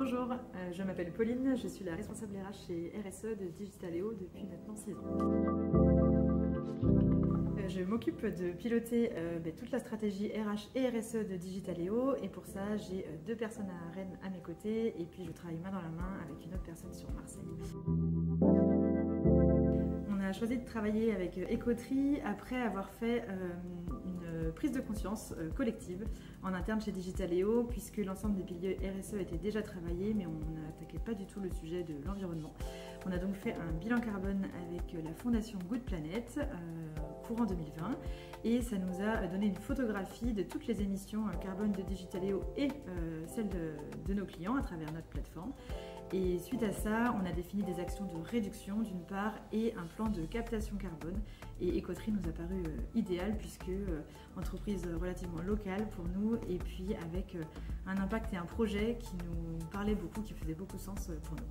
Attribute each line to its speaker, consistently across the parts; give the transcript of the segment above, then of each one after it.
Speaker 1: Bonjour, je m'appelle Pauline, je suis la responsable RH chez RSE de Digitaléo depuis maintenant 6 ans. Je m'occupe de piloter toute la stratégie RH et RSE de Digitaléo et pour ça j'ai 2 personnes à Rennes à mes côtés et puis je travaille main dans la main avec une autre personne sur Marseille. On a choisi de travailler avec Ecotree après avoir fait une prise de conscience collective en interne chez Digitaléo puisque l'ensemble des piliers RSE étaient déjà travaillés mais on n'attaquait pas du tout le sujet de l'environnement. On a donc fait un bilan carbone avec la fondation Good Planet courant 2020 et ça nous a donné une photographie de toutes les émissions carbone de Digitaléo et celles de nos clients à travers notre plateforme. Et suite à ça, on a défini des actions de réduction d'une part et un plan de captation carbone. Et Ecotree nous a paru idéal puisque entreprise relativement locale pour nous et puis avec un impact et un projet qui nous parlait beaucoup, qui faisait beaucoup de sens pour nous.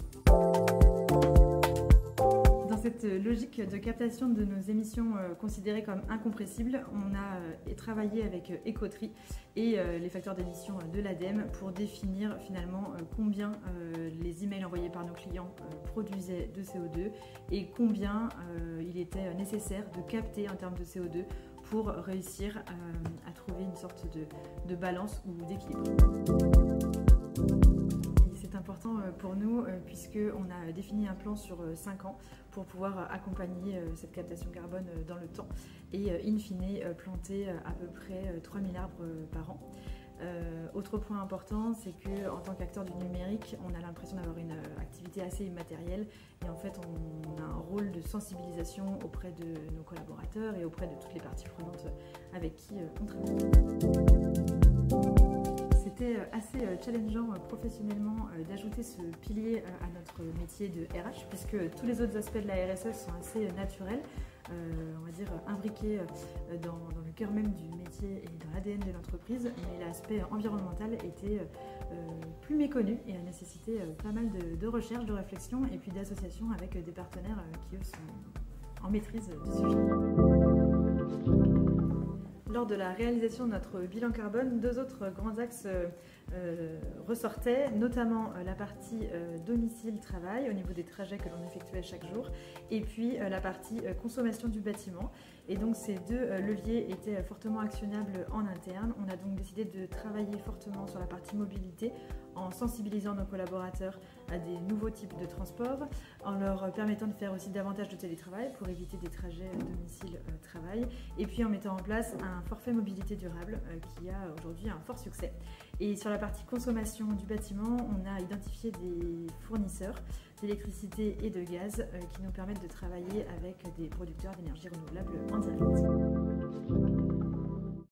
Speaker 1: Dans cette logique de captation de nos émissions considérées comme incompressibles, on a travaillé avec Ecotree et les facteurs d'émission de l'ADEME pour définir finalement combien les emails envoyés par nos clients produisaient de CO2 et combien il était nécessaire de capter en termes de CO2 pour réussir à trouver une sorte de balance ou d'équilibre. C'est important pour nous puisqu'on a défini un plan sur 5 ans pour pouvoir accompagner cette captation carbone dans le temps et in fine planter à peu près 3000 arbres par an. Autre point important, c'est qu'en tant qu'acteur du numérique, on a l'impression d'avoir une activité assez immatérielle et en fait on a un rôle de sensibilisation auprès de nos collaborateurs et auprès de toutes les parties prenantes avec qui on travaille. C'était assez challengeant professionnellement d'ajouter ce pilier à notre métier de RH puisque tous les autres aspects de la RSE sont assez naturels, on va dire imbriqués dans le cœur même du métier et dans l'ADN de l'entreprise, mais l'aspect environnemental était plus méconnu et a nécessité pas mal de recherche, de réflexion et puis d'associations avec des partenaires qui eux sont en maîtrise du sujet. Lors de la réalisation de notre bilan carbone, 2 autres grands axes ressortaient, notamment la partie domicile-travail au niveau des trajets que l'on effectuait chaque jour et puis la partie consommation du bâtiment. Et donc ces 2 leviers étaient fortement actionnables en interne. On a donc décidé de travailler fortement sur la partie mobilité en sensibilisant nos collaborateurs à des nouveaux types de transports, en leur permettant de faire aussi davantage de télétravail pour éviter des trajets domicile-travail et puis en mettant en place un forfait mobilité durable qui a aujourd'hui un fort succès. Et sur la partie consommation du bâtiment, on a identifié des fournisseurs d'électricité et de gaz qui nous permettent de travailler avec des producteurs d'énergie renouvelable en direct.